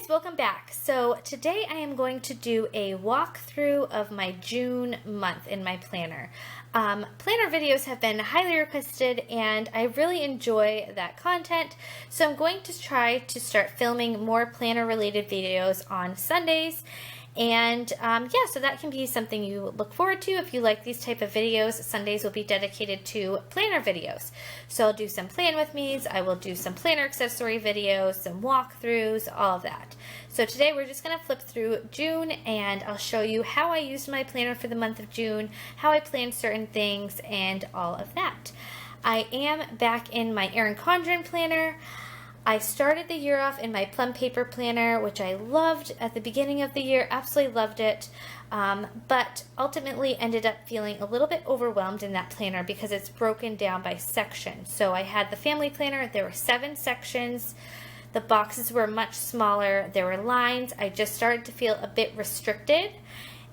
guys, welcome back. So today I am going to do a walkthrough of my June month in my planner. Planner videos have been highly requested and I really enjoy that content, so I'm going to try to start filming more planner related videos on Sundays. And yeah, so that can be something you look forward to if you like these type of videos. Sundays will be dedicated to planner videos. So I'll do some plan with me's, I will do some planner accessory videos, some walkthroughs, all of that. So today we're just going to flip through June and I'll show you how I used my planner for the month of June, how I planned certain things, and all of that. I am back in my Erin Condren planner. I started the year off in my plum paper planner, which I loved at the beginning of the year, absolutely loved it, but ultimately ended up feeling a little bit overwhelmed in that planner because it's broken down by section. So I had the family planner, there were 7 sections, the boxes were much smaller, there were lines. I just started to feel a bit restricted.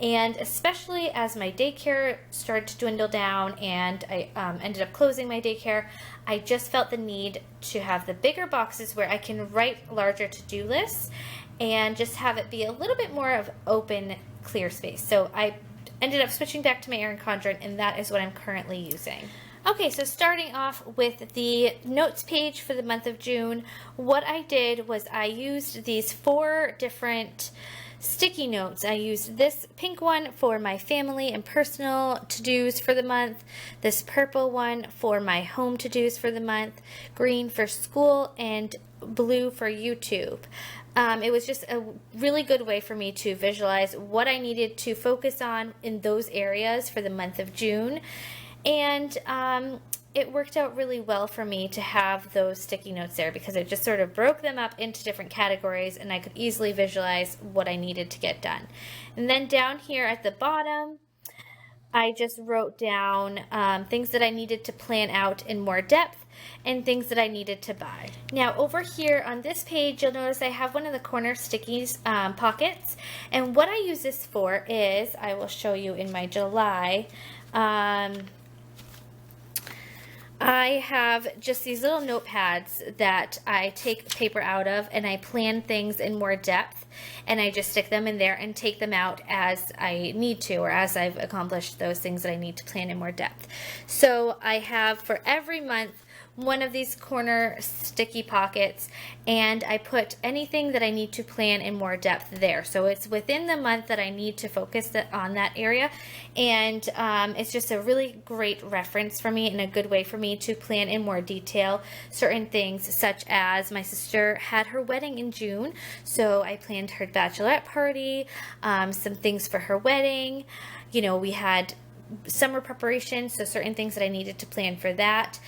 And especially as my daycare started to dwindle down and I ended up closing my daycare, I just felt the need to have the bigger boxes where I can write larger to-do lists and just have it be a little bit more of open, clear space. So I ended up switching back to my Erin Condren, and that is what I'm currently using. Okay, so starting off with the notes page for the month of June, what I did was I used these 4 different sticky notes. I used this pink one for my family and personal to-dos for the month, this purple one for my home to-dos for the month, green for school, and blue for YouTube. It was just a really good way for me to visualize what I needed to focus on in those areas for the month of June. And it worked out really well for me to have those sticky notes there because it just sort of broke them up into different categories and I could easily visualize what I needed to get done. And then down here at the bottom, I just wrote down things that I needed to plan out in more depth and things that I needed to buy. Now over here on this page, you'll notice I have one of the corner stickies pockets, and what I use this for is, I will show you in my July, I have just these little notepads that I take paper out of and I plan things in more depth, and I just stick them in there and take them out as I need to, or as I've accomplished those things that I need to plan in more depth. So I have for every month one of these corner sticky pockets, and I put anything that I need to plan in more depth there. So it's within the month that I need to focus on that area, and it's just a really great reference for me and a good way for me to plan in more detail certain things, such as my sister had her wedding in June, so I planned her bachelorette party, some things for her wedding. You know, we had summer preparation, so certain things that I needed to plan for that.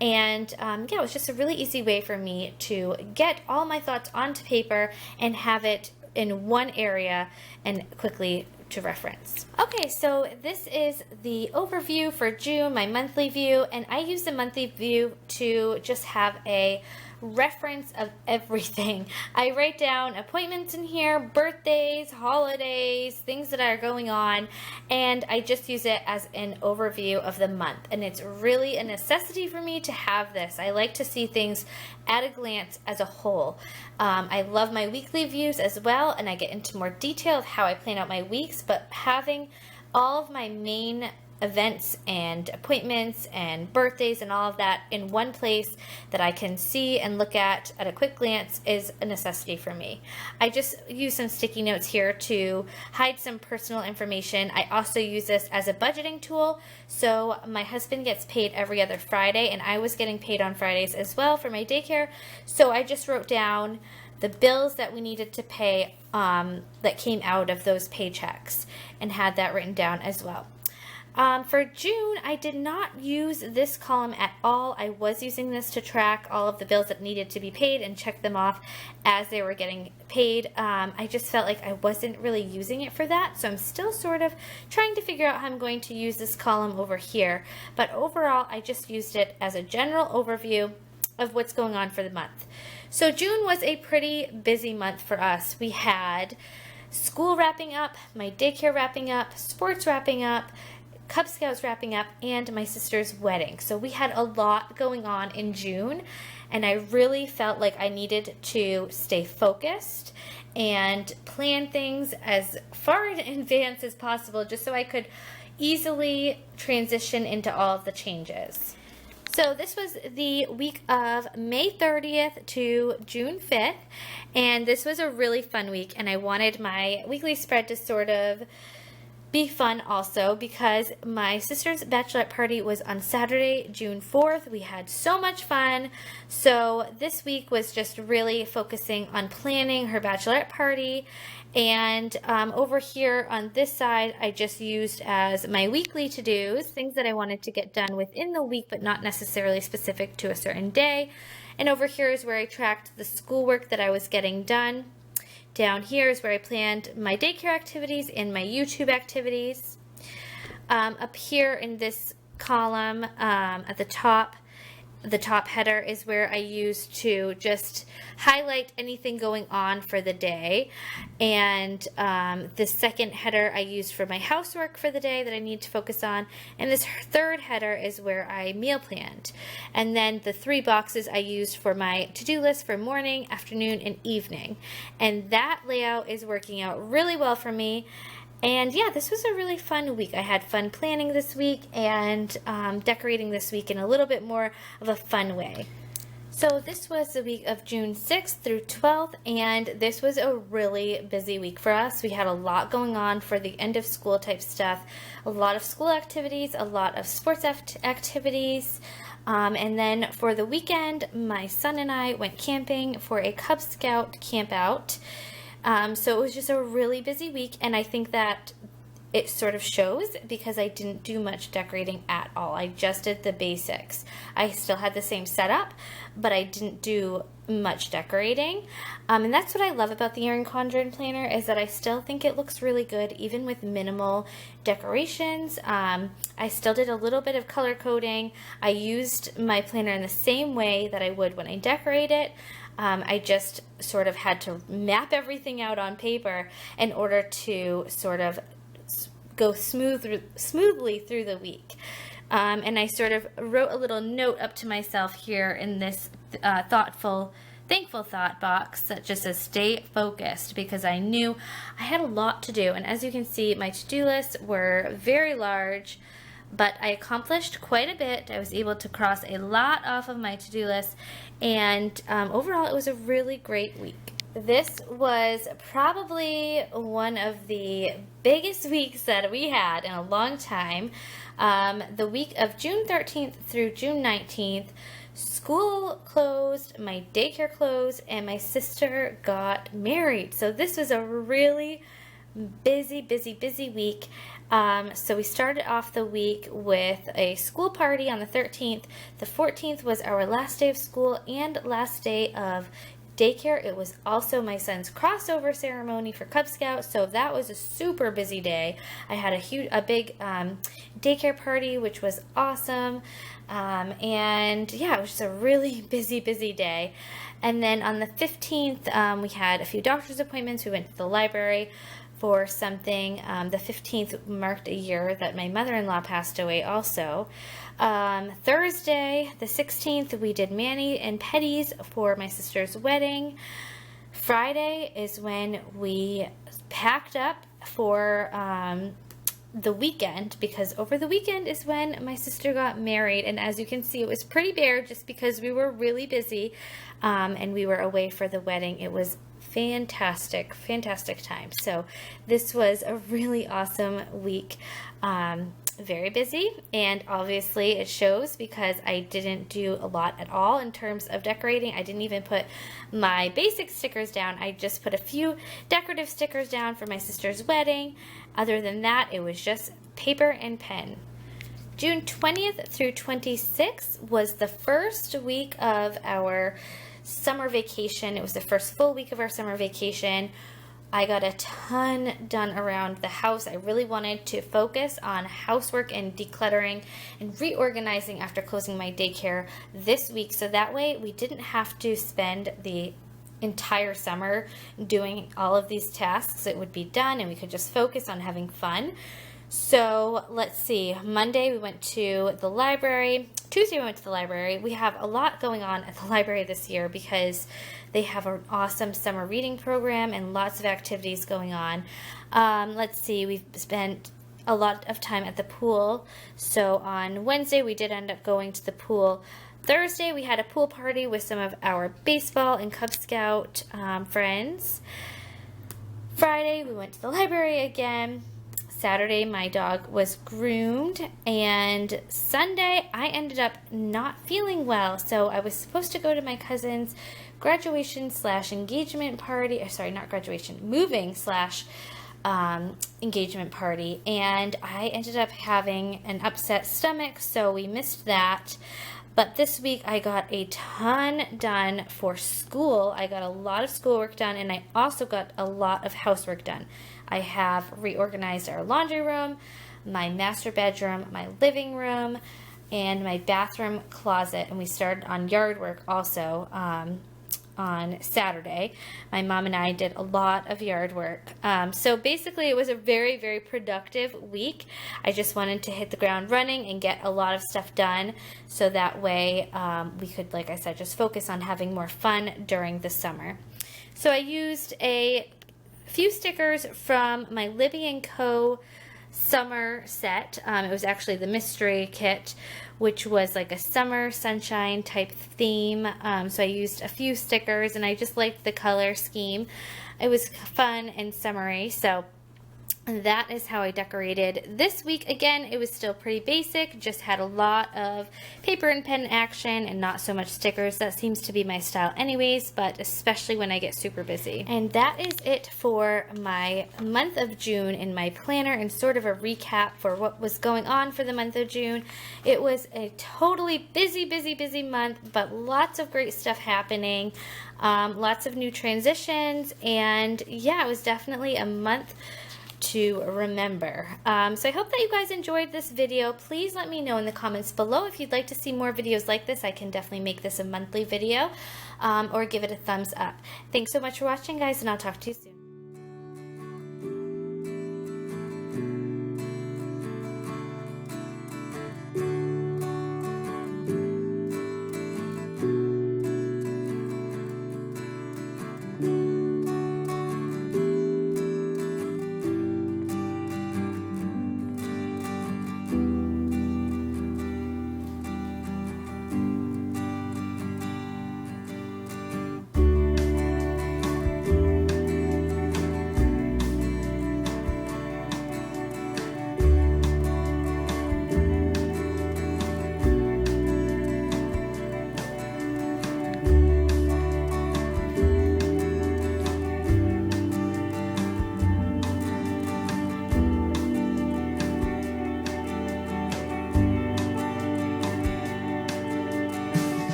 And yeah, it was just a really easy way for me to get all my thoughts onto paper and have it in one area and quickly to reference. Okay, so this is the overview for June, my monthly view, and I use the monthly view to just have a reference of everything. I write down appointments in here, birthdays, holidays, things that are going on, and I just use it as an overview of the month. And it's really a necessity for me to have this. I like to see things at a glance as a whole. I love my weekly views as well, and I get into more detail of how I plan out my weeks, but having all of my main events and appointments and birthdays and all of that in one place that I can see and look at a quick glance is a necessity for me. I just use some sticky notes here to hide some personal information. I also use this as a budgeting tool. So my husband gets paid every other Friday, and I was getting paid on Fridays as well for my daycare. So I just wrote down the bills that we needed to pay that came out of those paychecks and had that written down as well. For June, I did not use this column at all. I was using this to track all of the bills that needed to be paid and check them off as they were getting paid. I just felt like I wasn't really using it for that, so I'm still sort of trying to figure out how I'm going to use this column over here. But overall, I just used it as a general overview of what's going on for the month. So June was a pretty busy month for us. We had school wrapping up, my daycare wrapping up, sports wrapping up, Cub Scouts wrapping up, and my sister's wedding. So we had a lot going on in June, and I really felt like I needed to stay focused and plan things as far in advance as possible just so I could easily transition into all of the changes. So this was the week of May 30th to June 5th, and this was a really fun week, and I wanted my weekly spread to sort of be fun also because my sister's bachelorette party was on Saturday, June 4th. We had so much fun. So this week was just really focusing on planning her bachelorette party. And over here on this side, I just used as my weekly to-dos, things that I wanted to get done within the week, but not necessarily specific to a certain day. And over here is where I tracked the schoolwork that I was getting done. Down here is where I planned my daycare activities and my YouTube activities. Up here in this column at the top header is where I use to just highlight anything going on for the day. And the second header I used for my housework for the day that I need to focus on. And this third header is where I meal planned. And then the 3 boxes I used for my to-do list for morning, afternoon, and evening. And that layout is working out really well for me. And yeah, this was a really fun week. I had fun planning this week and decorating this week in a little bit more of a fun way. So this was the week of June 6th through 12th, and this was a really busy week for us. We had a lot going on for the end of school type stuff, a lot of school activities, a lot of sports activities. And then for the weekend, my son and I went camping for a Cub Scout camp out. So it was just a really busy week, and I think that it sort of shows because I didn't do much decorating at all. I just did the basics. I still had the same setup, but I didn't do much decorating. And that's what I love about the Erin Condren planner, is that I still think it looks really good even with minimal decorations. I still did a little bit of color coding. I used my planner in the same way that I would when I decorate it. I just sort of had to map everything out on paper in order to sort of go smoothly through the week. And I sort of wrote a little note up to myself here in this thankful thought box that just says stay focused, because I knew I had a lot to do. And as you can see, my to-do lists were very large, but I accomplished quite a bit. I was able to cross a lot off of my to-do list, and overall it was a really great week. This was probably one of the biggest weeks that we had in a long time. The week of June 13th through June 19th, school closed, my daycare closed, and my sister got married. So this was a really busy week. So we started off the week with a school party on the 13th. The 14th was our last day of school and last day of daycare. It was also my son's crossover ceremony for Cub Scouts, so that was a super busy day. I had a big daycare party, which was awesome. And yeah, it was just a really busy day. And then on the 15th, we had a few doctor's appointments. We went to the library for something. The 15th marked a year that my mother-in-law passed away also. Thursday, the 16th, we did mani and pedis for my sister's wedding. Friday is when we packed up for the weekend, because over the weekend is when my sister got married, and as you can see, it was pretty bare just because we were really busy and we were away for the wedding. It was fantastic time. So this was a really awesome week. Very busy, and obviously it shows because I didn't do a lot at all in terms of decorating. I didn't even put my basic stickers down. I just put a few decorative stickers down for my sister's wedding. Other than that, it was just paper and pen. June 20th through 26th was the first week of our summer vacation. It was the first full week of our summer vacation. I got a ton done around the house. I really wanted to focus on housework and decluttering and reorganizing after closing my daycare this week, so that way we didn't have to spend the entire summer doing all of these tasks. It would be done and we could just focus on having fun. So let's see, Monday we went to the library Tuesday we went to the library. We have a lot going on at the library this year because they have an awesome summer reading program and lots of activities going on. Let's see, we've spent a lot of time at the pool. So on Wednesday we did end up going to the pool. Thursday we had a pool party with some of our baseball and Cub Scout friends. Friday we went to the library again. Saturday my dog was groomed, and Sunday I ended up not feeling well, so I was supposed to go to my cousin's graduation / engagement party, sorry, not graduation, moving / engagement party, and I ended up having an upset stomach, so we missed that. But this week I got a ton done for school. I got a lot of schoolwork done, and I also got a lot of housework done. I have reorganized our laundry room, my master bedroom, my living room, and my bathroom closet. And we started on yard work also on Saturday. My mom and I did a lot of yard work. So basically it was a very, very productive week. I just wanted to hit the ground running and get a lot of stuff done so that way we could, like I said, just focus on having more fun during the summer. So I used a few stickers from my Libby & Co. summer set. It was actually the mystery kit, which was like a summer sunshine type theme. So I used a few stickers, and I just liked the color scheme. It was fun and summery, so that is how I decorated this week. Again, it was still pretty basic, just had a lot of paper and pen action and not so much stickers. That seems to be my style anyways, but especially when I get super busy. And that is it for my month of June in my planner, and sort of a recap for what was going on for the month of June. It was a totally busy month, but lots of great stuff happening, lots of new transitions, and yeah, it was definitely a month to remember. So I hope that you guys enjoyed this video. Please let me know in the comments below if you'd like to see more videos like this. I can definitely make this a monthly video, or give it a thumbs up. Thanks so much for watching, guys, and I'll talk to you soon.